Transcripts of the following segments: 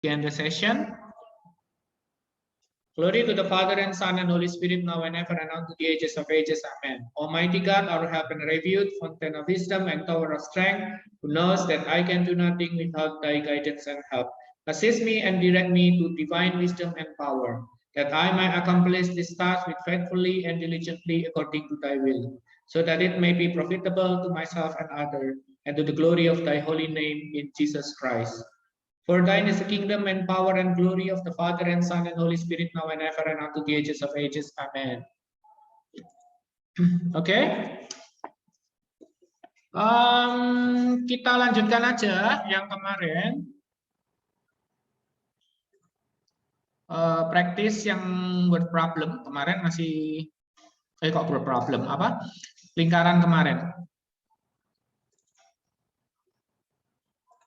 Begin the session. Glory to the Father and Son and Holy Spirit, now and ever, and unto the ages of ages. Amen. Almighty God, our help and refuge, fountain of wisdom and tower of strength, who knows that I can do nothing without thy guidance and help. Assist me and direct me to divine wisdom and power, that I might accomplish this task with faithfully and diligently according to thy will, so that it may be profitable to myself and others, and to the glory of thy holy name in Jesus Christ. For thine is the kingdom and power and glory of the Father and Son and Holy Spirit, now and ever, and unto the ages of ages. Amen. Oke. Kita lanjutkan aja yang kemarin. Praktis yang word problem. Kemarin masih... kok word problem? Apa? Lingkaran kemarin.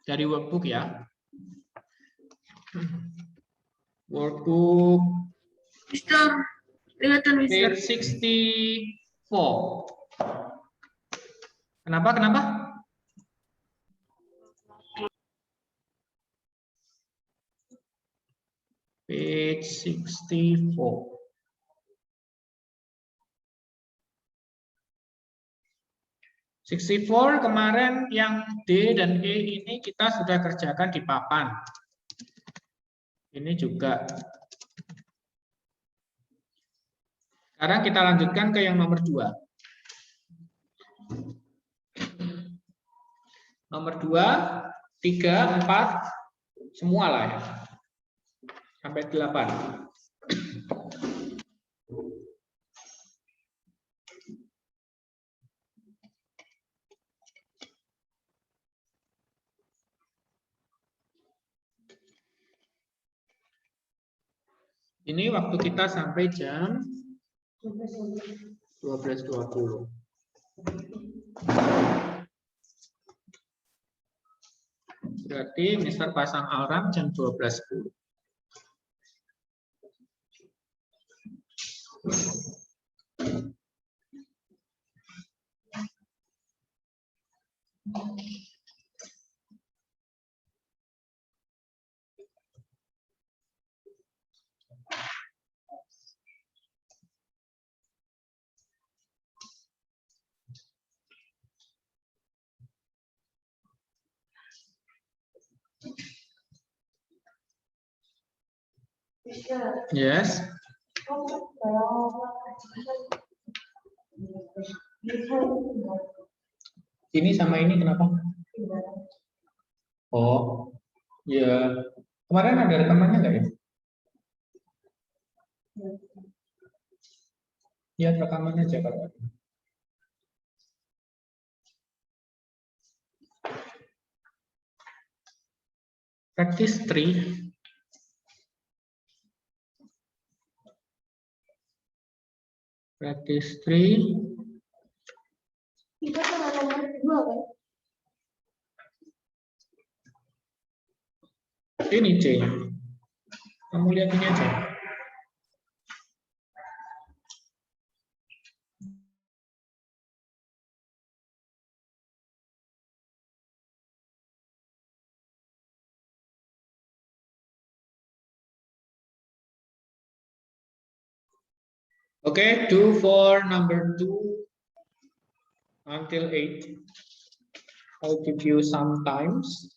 Dari workbook ya. Workbook Mister, kelihatan Mister. page 64. Kenapa? Page 64. 64 kemarin yang D dan E ini kita sudah kerjakan di papan. Ini juga. Sekarang kita lanjutkan ke yang nomor 2. Nomor 2, 3, 4, semua lah ya. Sampai 8. Ini waktu kita sampai jam 12.20. Berarti Mister pasang alarm jam 12.10. Yes. Ini sama ini kenapa? Oh, ya. Kemarin ada rekamannya nggak ya? Ya, rekamannya aja kalau ada. Practice 3. Practice 3. Kita kan nomor 2 kan? Ini C. Kamu lihat ini aja. Okay, do for number 2 until 8. I'll give you some times.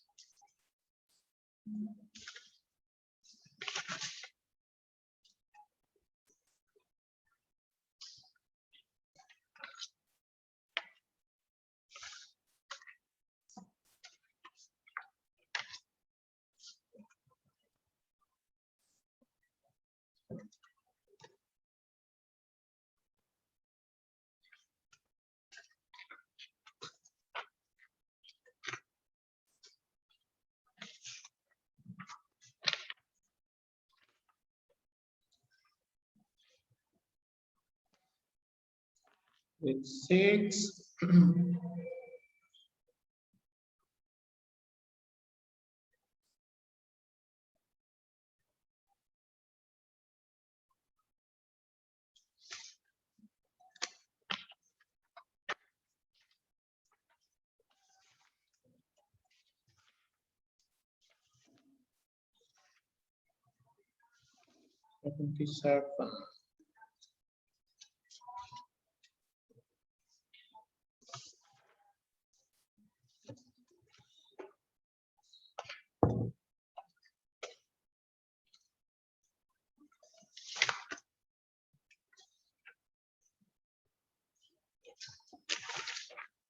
With 6. 77.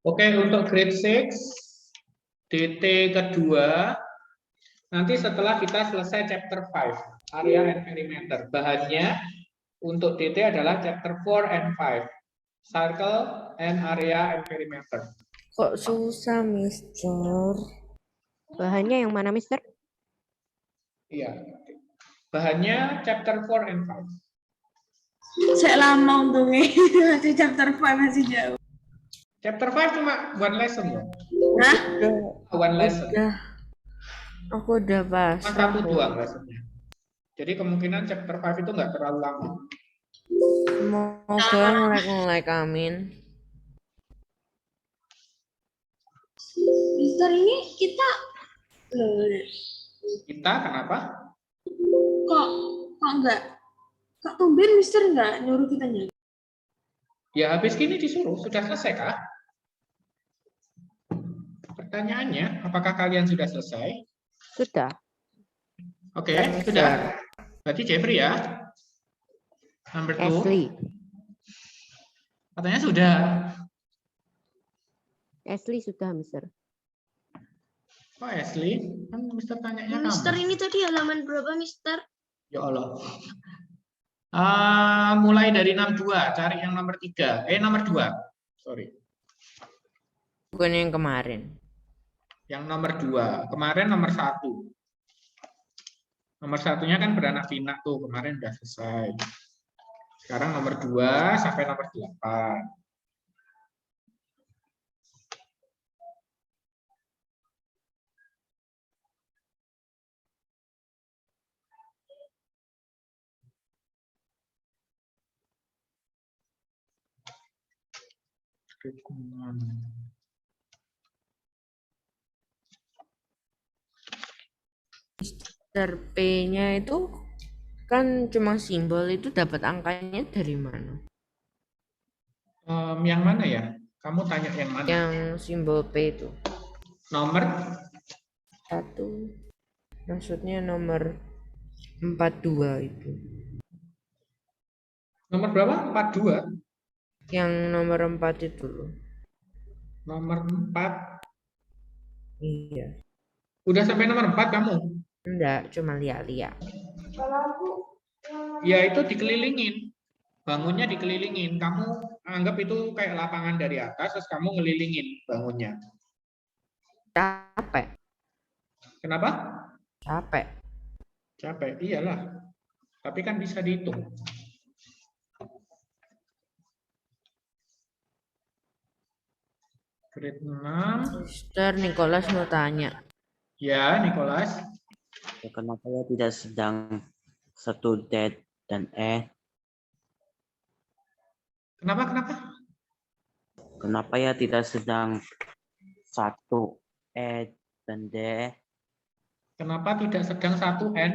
Oke, untuk grade 6, DT kedua, nanti setelah kita selesai chapter 5, area and perimeter. Bahannya untuk DT adalah chapter 4 and 5, circle and area and perimeter. Kok susah, Mister? Bahannya yang mana, Mister? Iya. Bahannya chapter 4 and 5. Saya lama untungnya. Masih chapter 5 masih jauh. Chapter 5 cuma one lesson ya. Hah? One lesson. Aku udah pas. Cuma satu doang lessonnya. Jadi kemungkinan chapter 5 itu nggak terlalu lama. Semoga ngelek-ngelek, amin. Mister ini kita loh, Kita kenapa? kok enggak? Kok tumben Mister enggak nyuruh kita nyari? Ya habis gini disuruh, sudah selesai kah? Pertanyaannya, apakah kalian sudah selesai? Sudah. Oke, sudah. Berarti Jeffrey ya. Number 2. Ashley. Katanya sudah. Ashley sudah, Mister. Oh, Ashley, kan Mister tanyanya kamu. Mister ini tadi halaman berapa Mister? Ya Allah. Mulai dari 62, cari yang nomor 3. Nomor 2. Sorry. Bukan yang kemarin. Yang nomor 2. Kemarin nomor 1. Nomor 1-nya kan beranak pinak tuh, kemarin udah selesai. Sekarang nomor 2 sampai nomor 8. Mister P-nya itu kan cuma simbol, itu dapat angkanya dari mana? Yang mana ya? Kamu tanya yang mana? Yang simbol P itu. Nomor 1. Maksudnya nomor 42 itu. nomor berapa? 42. Yang nomor 4 itu loh. Nomor 4. Iya. Udah sampai nomor 4 kamu? Enggak, cuma lihat-lihat. Ya itu dikelilingin. Bangunnya dikelilingin. Kamu anggap itu kayak lapangan dari atas, terus kamu ngelilingin bangunnya. Capek. Kenapa? Capek. Capek, iyalah. Tapi kan bisa dihitung. Grade 6. Mister Nicholas mau tanya. Ya, Nicholas. Ya, kenapa ya tidak sedang satu D dan E? Kenapa? Kenapa ya tidak sedang satu E dan D? Kenapa tidak sedang 1N?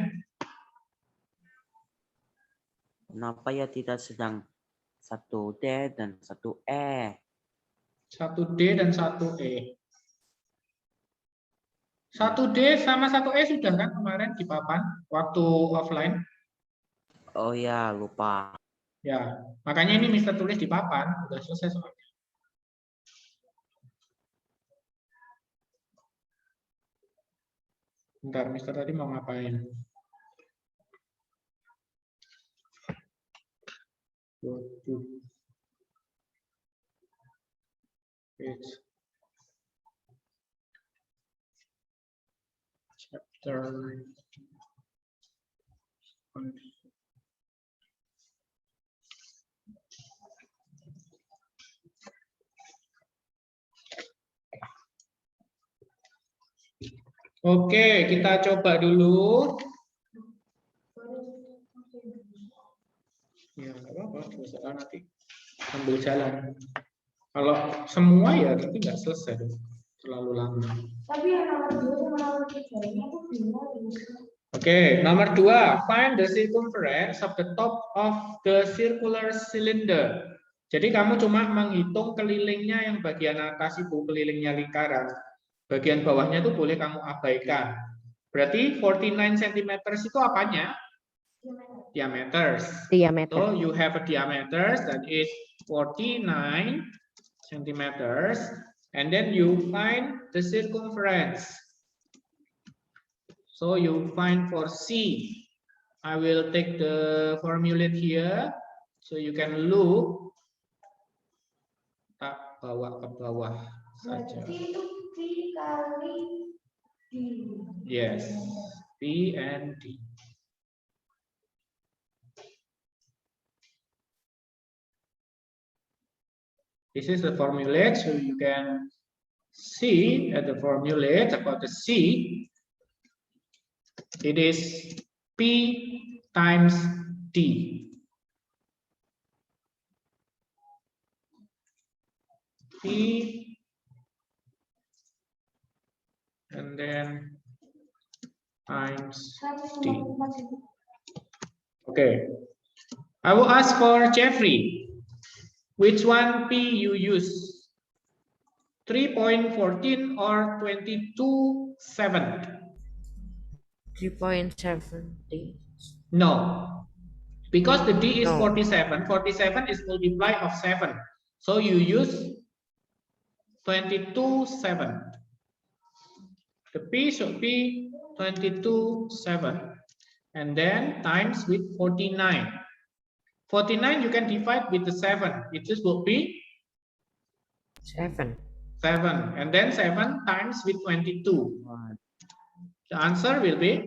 Kenapa ya tidak sedang satu D dan satu E? 1D dan 1E. 1D sama 1E sudah kan kemarin di papan waktu offline? Oh ya, lupa. Ya, makanya ini Mister tulis di papan, udah selesai soalnya. Bentar, Mister tadi mau ngapain? Go to page. Chapter. Oke, kita coba dulu. Ya, nggak apa-apa, terserah nanti ambil jalan. Kalau semua ya nanti nggak selesai, terlalu lama. Tapi yang nomor 2 sama nomor 3 itu gimana? Oke, nomor 2, find the circumference of the top of the circular cylinder. Jadi kamu cuma menghitung kelilingnya yang bagian atas itu, kelilingnya lingkaran. Bagian bawahnya itu boleh kamu abaikan. Berarti 49 cm itu apanya? Diameters. Diameter. So you have a diameter that is 49 centimeters, and then you find the circumference. So you find for C. I will take the formula here, so you can look. Tak bawa ke bawah saja. Yes, P and D. This is the formula, so you can see at the formula about the C. It is P times D. P and then times D. Okay. I will ask for Jeffrey. Which one P you use? 3.14 or 22.7? 3.70. No, because the D is No. 47. 47 is multiply of 7. So you use 22.7. The P should be 22.7. And then times with 49. 49 you can divide with the 7. It just will be 7. 7. And then 7 times with 22. The answer will be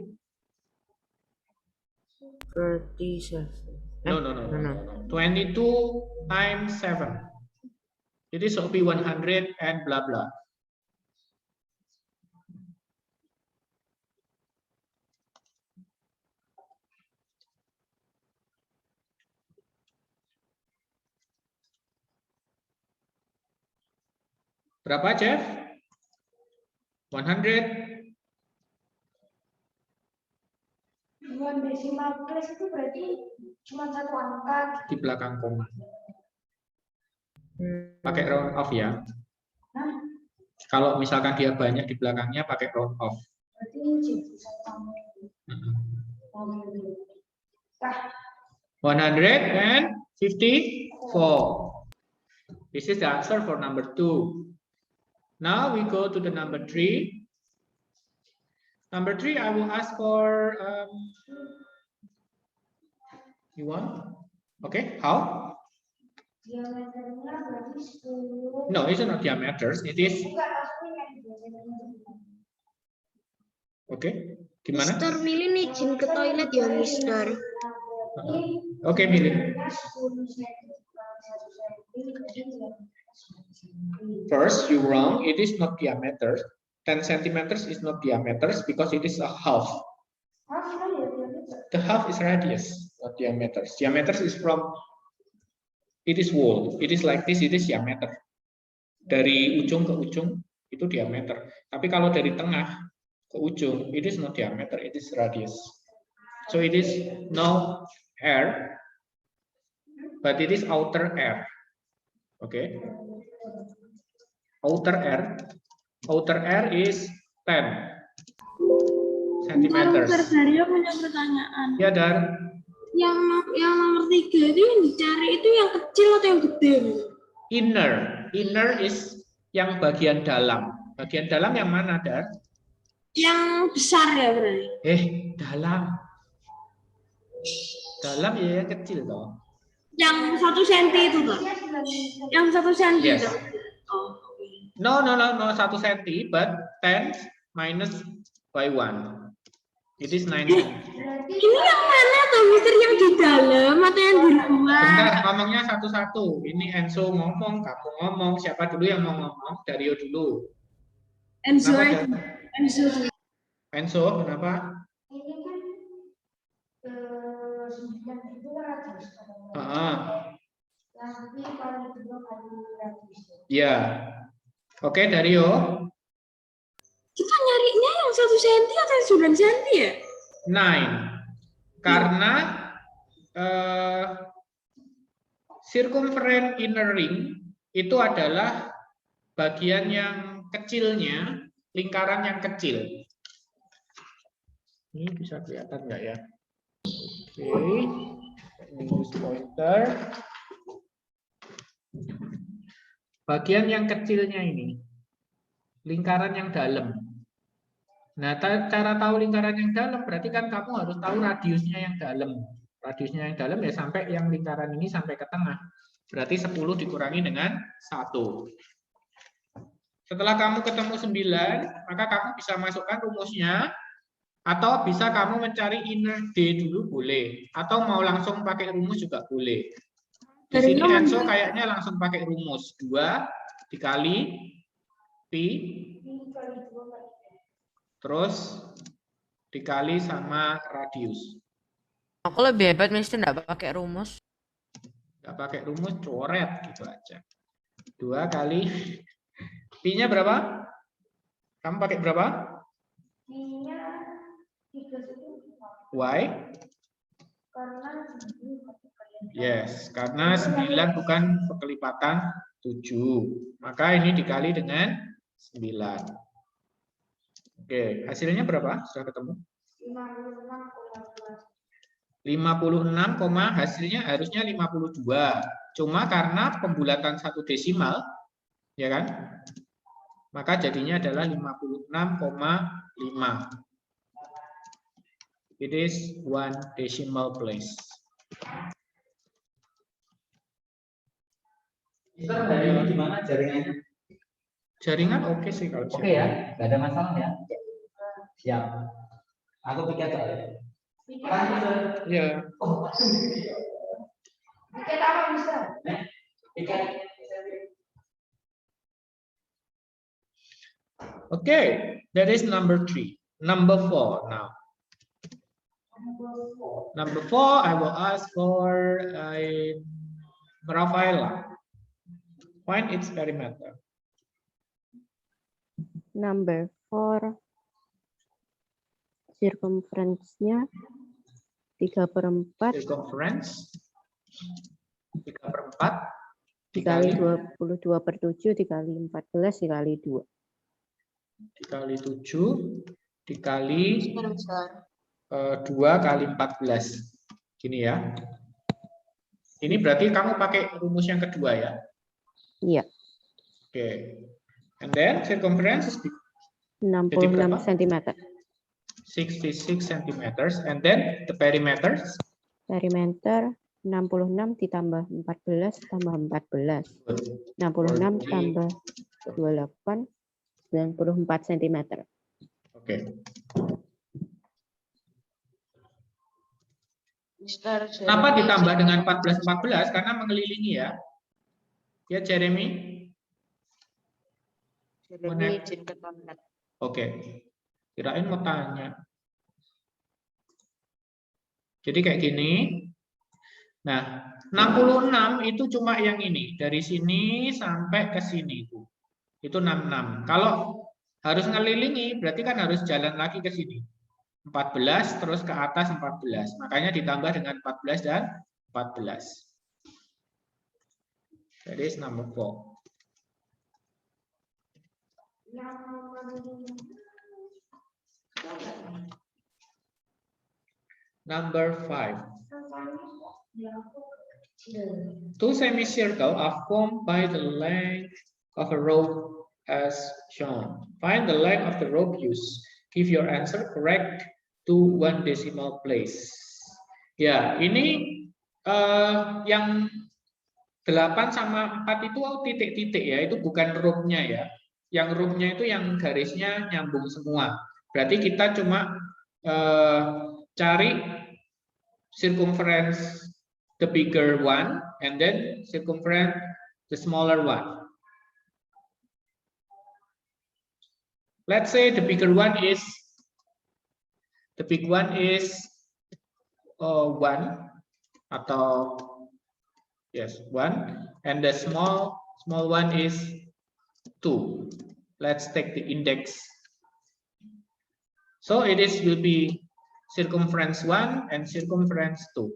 37. no. 22 times 7. It is will be 100 and blah blah. Berapa, Jeff? 100. Dengan desimal place itu berarti cuma satu angka. Di belakang koma. Pakai round off ya. Kalau misalkan dia banyak di belakangnya pakai round off. Berarti jadi satu. 154. This is the answer for number 2. Now we go to the number 3. Number 3, I will ask for you want? Okay, how? Diameternya berarti 10. No, it's not diameters. It is okay. Gimana? Mister Milin izin ke toilet ya, Mister. Oke, Mili. First, you wrong. It is not diameter. 10 centimeters is not diameters because it is a half. The half is radius, not diameters. Diameters is from, it is wall. It is like this, it is diameter. Dari ujung ke ujung itu diameter. Tapi kalau dari tengah ke ujung, it is not diameter, it is radius. So it is no air, but it is outer air. Okay. Outer air is 10 centimeters. Dokter Dario punya pertanyaan. Ya, Dar. Yang nomor 3 itu yang dicari itu yang kecil atau yang gede? Inner is yang bagian dalam. Bagian dalam yang mana, Dar? Yang besar ya berarti. Dalam. Dalam ya yang kecil toh. Yang 1 cm itu toh. Yang 1 cm. Yes. Oh. No, 1 cm, but 10 minus by 1. It is 9 cm. Ini yang mana tuh, Mister? Yang di dalam atau yang di luar? Bentar, ngomongnya satu-satu. Ini Enzo ngomong, kamu ngomong. Siapa dulu yang mau ngomong? Dario dulu. Enzo. Kenapa, Dar? Enzo, kenapa? Ini kan 9 itu radius. Nanti kali 2 kali radius. Ya. Oke, Dario. Kita nyarinya yang 1 cm atau yang 9 cm ya? 9. Karena circumference inner ring itu adalah bagian yang kecilnya, lingkaran yang kecil. Ini bisa kelihatan nggak ya? Oke, ini use pointer. Bagian yang kecilnya ini, lingkaran yang dalam. Nah, cara tahu lingkaran yang dalam berarti kan kamu harus tahu radiusnya yang dalam. Radiusnya yang dalam ya sampai yang lingkaran ini sampai ke tengah. Berarti 10 dikurangi dengan 1. Setelah kamu ketemu 9, maka kamu bisa masukkan rumusnya. Atau bisa kamu mencari inner D dulu boleh. Atau mau langsung pakai rumus juga boleh. Di sini Enzo kayaknya langsung pakai rumus. 2 dikali Pi. Terus dikali sama radius. Aku lebih hebat, Mister, nggak pakai rumus. Nggak pakai rumus, coret gitu aja. 2 kali. Pi-nya berapa? Kamu pakai berapa? Pi-nya 3,5. Why? Karena Yes, karena 9 bukan kelipatan 7. Maka ini dikali dengan 9. Oke, hasilnya berapa? Sudah ketemu? 56, hasilnya harusnya 52. Cuma karena pembulatan 1 desimal, ya kan? Maka jadinya adalah 56,5. It is 1 decimal place. Mister, dari ini gimana jaringannya? Jaringan oke sih kalau Oke ya, nggak ada masalah ya. Siap. Aku pikir aja. Ya. Oh, Tiket apa, Mister? Okay, that is number 3. Number 4 now. Number 4, I will ask for Rafaela. Find its perimeter. Number 4, circumference-nya 3/4 Circumference 3/4 dikali 22/7 dikali 14 dikali 2. dikali 7 dikali 2 kali 14. Gini ya. Ini berarti kamu pakai rumus yang kedua ya? Iya. Oke. And then circumference is 66 cm. 66 centimeters. And then the perimeters? Perimeter 66 ditambah 14 tambah 14. 66 tambah 28, 94 cm. Oke. Kenapa ditambah dengan 14 karena mengelilingi ya? Ya Jeremy? Jeremy izin ke toilet. Oke. Kirain mau tanya. Jadi kayak gini. Nah, 66 itu cuma yang ini. Dari sini sampai ke sini itu. Itu 66. Kalau harus ngelilingi berarti kan harus jalan lagi ke sini. 14 terus ke atas 14. Makanya ditambah dengan 14 dan 14. That is number 4. Number 5. Two semicircles are formed by the length of a rope as shown. Find the length of the rope used. Give your answer correct to 1 decimal place. Ya, ini yang 8 sama 4 itu titik-titik ya, itu bukan rope-nya ya. Yang rope-nya itu yang garisnya nyambung semua. Berarti kita cuma cari circumference the bigger one and then circumference the smaller one. Let's say the bigger one is the big one is 1 atau yes 1 and the small one is 2. Let's take the index. So it is will be circumference 1 and circumference 2.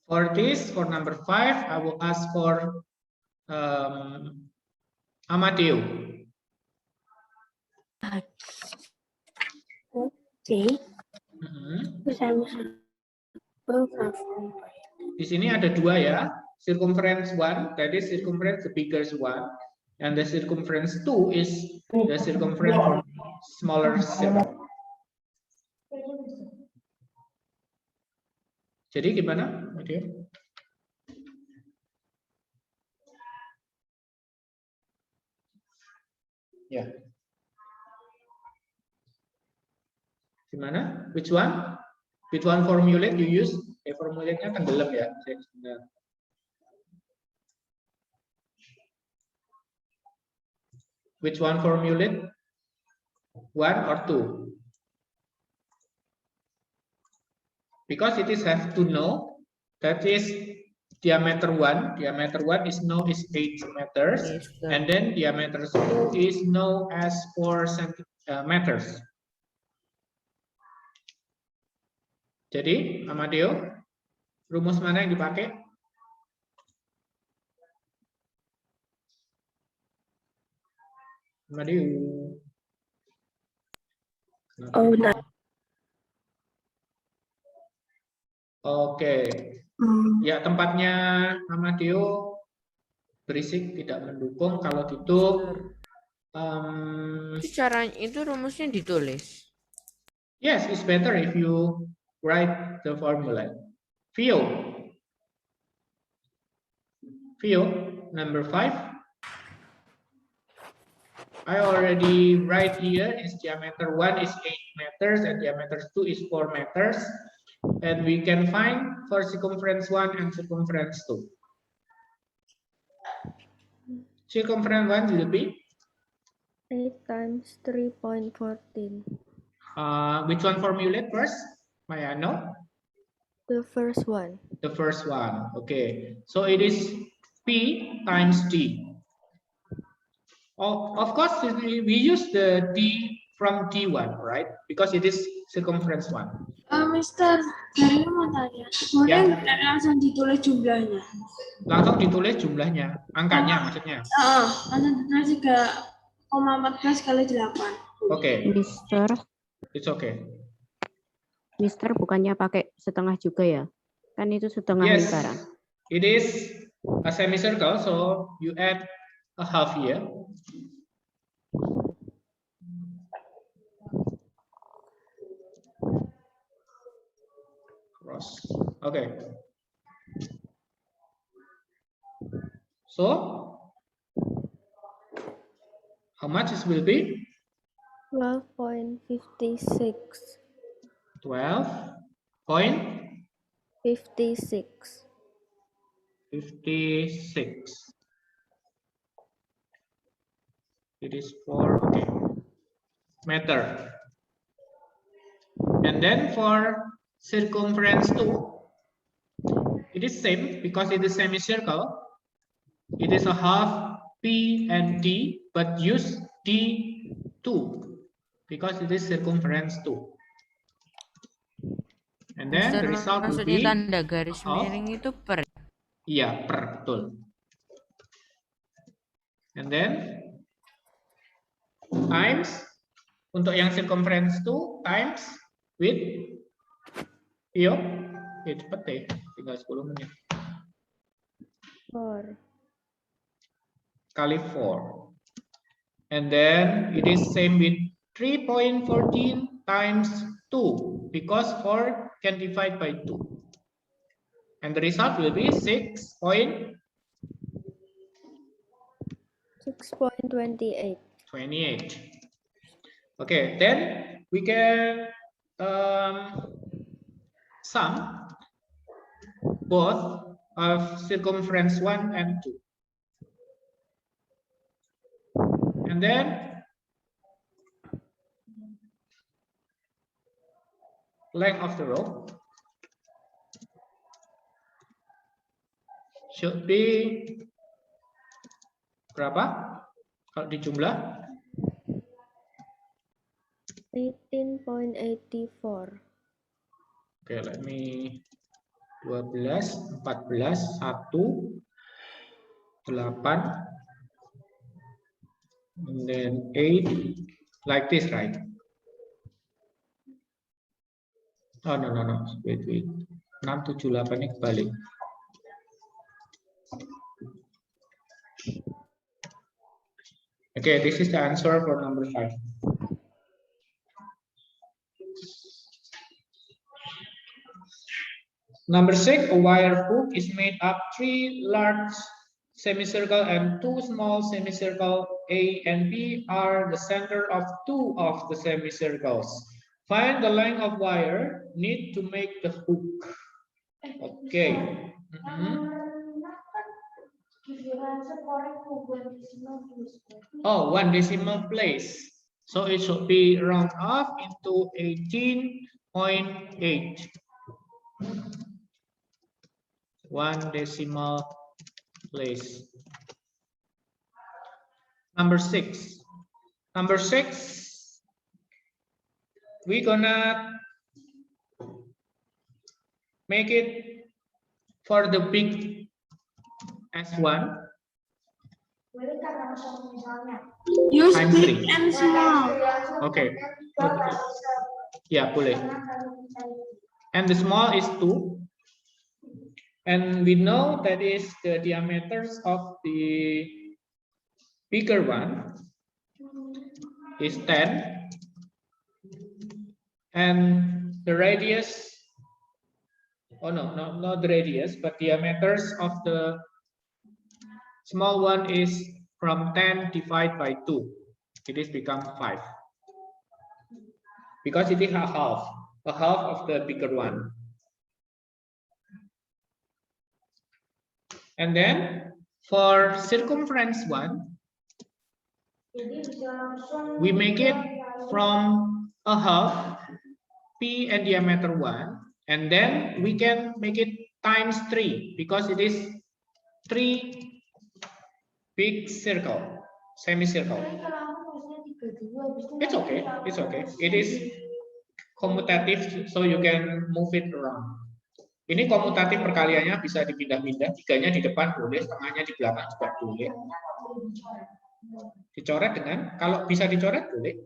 For this, for number 5, I will ask for Amadeo. Oke. Di sini ada 2 ya. Circumference 1, that is circumference the biggest one, and the circumference 2 is the circumference for smaller circle. Jadi gimana, Amadeo? Ya. Gimana? Which one? Which one formulate you use? Formulate-nya tenggelam ya. Which one formulate? 1 or 2? Because it is have to know that is diameter 1. Diameter 1 is known as 8 meters, Yes, sir. and then diameter 2 is known as 4 meters. Jadi, Amadeo, rumus mana yang dipakai? Amadeo. Oh, nah. Oke. Ya, tempatnya Amadeo berisik, tidak mendukung. Kalau gitu, Itu caranya itu rumusnya ditulis. yes, it's better if you write the formula. Vio, number 5. I already write here is diameter 1 is 8 meters and diameter 2 is 4 meters. And we can find for circumference 1 and circumference 2. Circumference 1 will be 8 times 3.14. which one formulate first? May I know? The first one. The first one. Okay. So it is P times D. Oh, of course, we use the D from D1, right? Because it is circumference 1. Mister, saya mau tanya, boleh Ya. nggak langsung ditulis jumlahnya? Langsung ditulis jumlahnya, angkanya maksudnya. Langsung ditulis 3,14 kali 8. Oke, Mister, it's okay. Mister bukannya pakai setengah juga ya? Kan itu setengah Yes, lingkaran. it is a semicircle, so you add a half here. Cross. Okay. So, how much it will be? 12.56. 12.56. 56. It is 4, okay, meter. And then for circumference 2, it is same because it is semicircle. It is a half P and D, but use D2 because it is circumference 2. And then the result will Maksudnya be tanda garis half. miring itu per. Iya, per, betul. And then times untuk yang circumference 2 times with cepet deh, tinggal 10 menit. 4. Kali 4. And then it is same with 3.14 times 2 because 4 can divide by 2. And the result will be 6.28. 6.28. Okay, then we can sum both of circumference 1 and 2. And then length of the rope should be berapa? Kalau dijumlah 18.84. oke, let me 12, 14, 1, 8, and then 8, like this, right? Oh, no. Wait. 6, 7, 8 ini kebalik. Okay, this is the answer for number 5. Number 6, a wire hook is made up 3 large semicircle and 2 small semicircle. A and B are the center of 2 of the semicircles. Find the length of wire need to make the hook. Okay. Oh, 1 decimal place. So it should be round off into 18.8. 1 decimal place. Number 6. Number 6. We're gonna make it for the big S1. Use Times big 3. and small. Okay. Ya, boleh. And the small is 2. And we know that is the diameters of the bigger one is 10. And the radius, oh no, not the radius, but diameters of the small one is from 10 divided by 2. It is become 5. Because it is a half of the bigger one. And then for circumference one, we make it from a half, P and diameter 1, and then we can make it times 3 because it is 3 big circle, semicircle. It's okay. It is commutative, so you can move it around. Ini komutatif, perkaliannya bisa dipindah-pindah, 3-nya di depan boleh, setengahnya di belakang juga boleh. Dicoret dengan, kalau bisa dicoret boleh,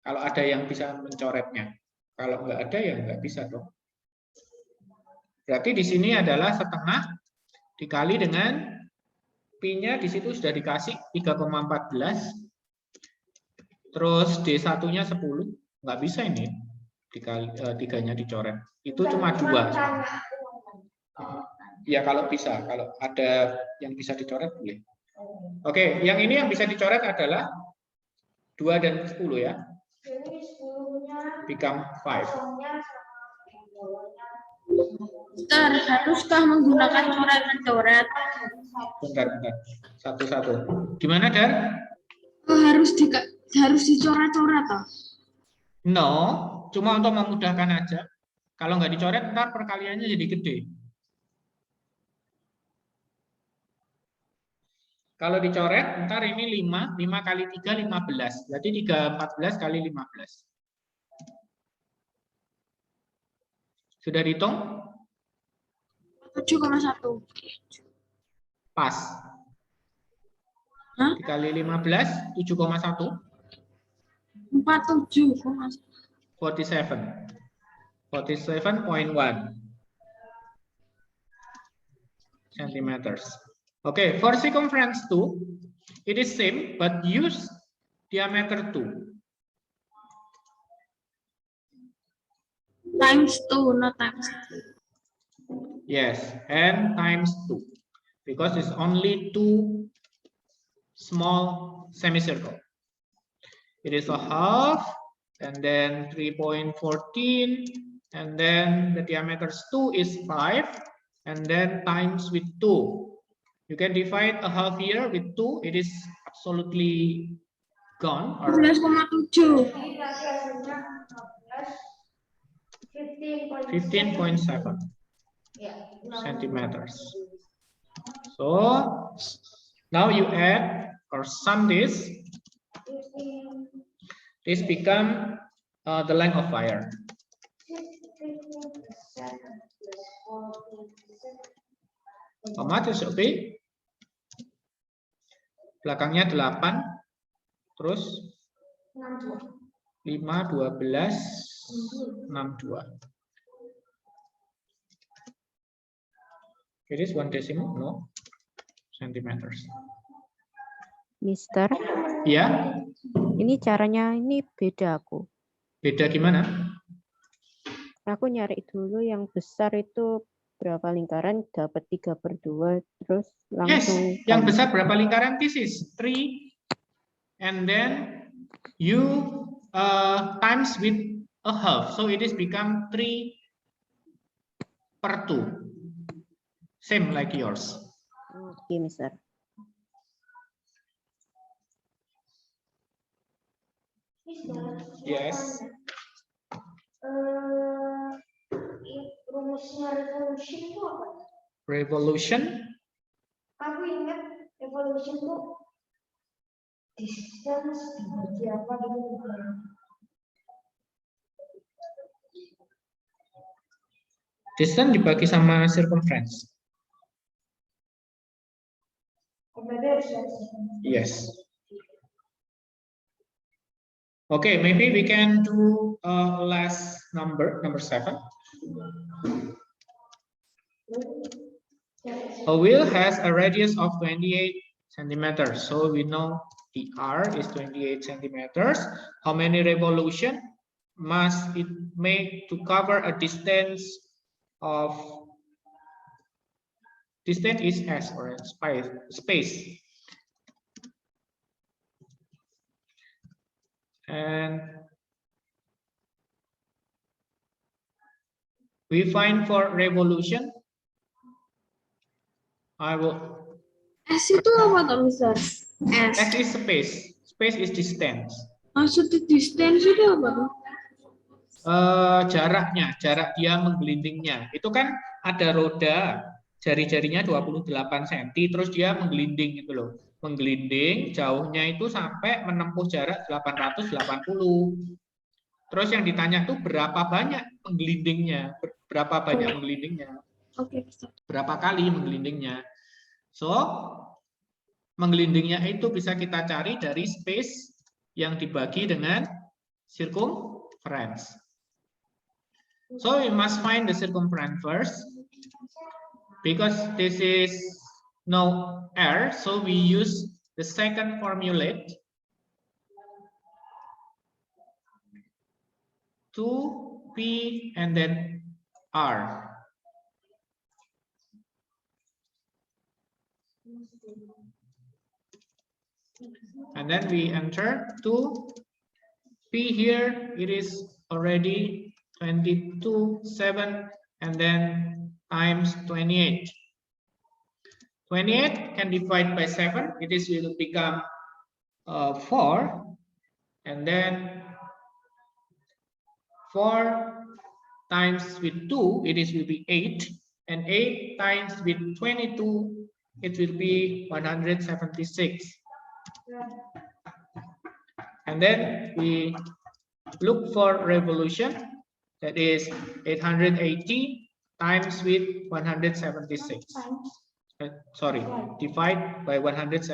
kalau ada yang bisa mencoretnya. Kalau nggak ada ya nggak bisa dong. Berarti di sini adalah setengah dikali dengan Pi-nya di situ sudah dikasih 3,14. Terus D1-nya 10. Nggak bisa ini dikali 3-nya dicoret. Itu cuma 2. Ya kalau bisa, kalau ada yang bisa dicoret boleh. Oke, yang ini yang bisa dicoret adalah 2 dan 10 ya. Become 5. Mister, haruskah menggunakan coret-coret? Bentar. Satu-satu. Gimana, Dar? Harus dicoret-coret toh? No, cuma untuk memudahkan aja. Kalau nggak dicoret, ntar perkaliannya jadi gede. Kalau dicoret, ntar ini 5 kali 3, 15. Berarti 314 kali 15. Sudah dihitung? 7,1. Pas. Hah? Dikali 15, 7,1. 47,1. 47.1 centimeters. Okay, for circumference 2, it is same, but use diameter 2. Times 2, not times 2. Yes, and times 2. Because it's only 2 small semicircle. It is a half, and then 3.14, and then the diameter 2 is 5, and then times with 2. You can divide a half here with 2, it is absolutely gone. 11,7. 15.7 centimeters. So now you add or sum this. This become the length of wire. 15% plus 14%. How much is okay? Belakangnya 8, terus 5, 12, 62. It is 1 decimal, no? Centimeters. Mister, Ya, ini caranya ini beda aku. beda gimana? Aku nyari dulu yang besar itu berapa lingkaran, dapat 3/2, terus Yes, langsung yang kali. besar berapa lingkaran? This is 3, and then you times with a half, so it is become 3/2, same like yours. Oke, Mister. Yes. Rumusnya revolution itu apa? Revolution. Aku ingat revolution itu distance dibagi apa gitu. Distance dibagi sama circumference. Berarti harus Yes. Okay, maybe we can do last number 7. A wheel has a radius of 28 centimeters. So we know the R is 28 centimeters. How many revolution must it make to cover a distance of, distance is S or space. And we find for revolution, I will. S itu apa tuh, Mister? S. S is space. Space is distance. Maksudnya distance itu apa tuh? Jaraknya, jarak dia menggelindingnya. Itu kan ada roda, jari-jarinya 28 cm, terus dia menggelinding gitu loh. Menggelinding, jauhnya itu sampai menempuh jarak 880. Terus yang ditanya tuh berapa banyak menggelindingnya, berapa banyak menggelindingnya. Oke, Mister. Berapa kali menggelindingnya. So, menggelindingnya itu bisa kita cari dari space yang dibagi dengan circumference. So, we must find the circumference first. Because this is no R, so we use the second formulate. 2P and then R. And then we enter 2P here, it is already 22.7 and then times 28. 28 can divide by 7, it is will become 4, and then 4 times with 2, it is will be 8, and 8 times with 22, it will be 176. And then we look for revolution, that is 880 times with 176. Sorry, divide by 176.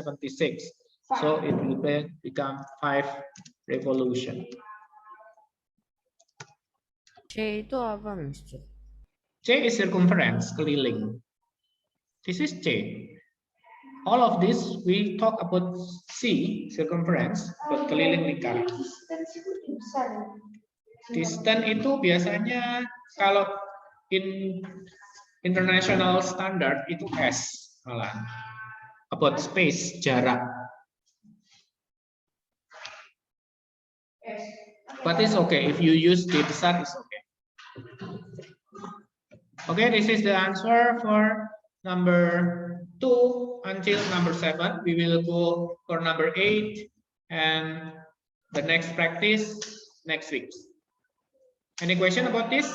So it will become 5 revolution. C itu apa, Mister? C is circumference, keliling. This is C. All of this we talk about C, circumference, but keliling lingkaran. Distance itu besar. Distance itu biasanya kalau in international standard itu S malah. About space, jarak. But it's okay if you use D besar, it's okay. Okay, this is the answer for number 2 until number 7. We will go for number 8 and the next practice next week. Any question about this?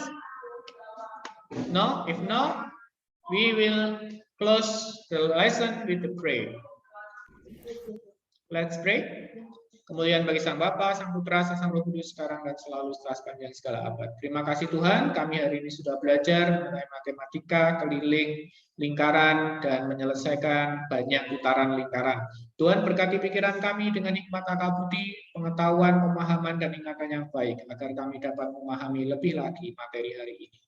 No? If no, we will close the lesson with the prayer. Let's pray. Kemuliaan bagi Sang Bapa, Sang Putra, Sang Roh Kudus, sekarang dan selalu setelah sepanjang segala abad. Terima kasih Tuhan, kami hari ini sudah belajar mengenai matematika, keliling, lingkaran, dan menyelesaikan banyak putaran lingkaran. Tuhan berkati pikiran kami dengan hikmat akal budi, pengetahuan, pemahaman, dan ingatan yang baik, agar kami dapat memahami lebih lagi materi hari ini.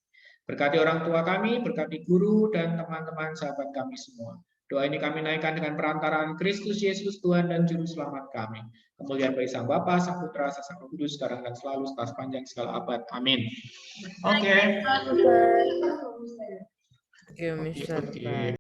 Berkati orang tua kami, berkati guru, dan teman-teman sahabat kami semua. Doa ini kami naikkan dengan perantaraan Kristus Yesus Tuhan dan Juru Selamat kami. Kemuliaan bagi Sang Bapa, Sang Putra, Sang Roh Kudus, sekarang dan selalu setelah sepanjang segala abad. Amin. Oke. Oke, Mister. Oke. Bye.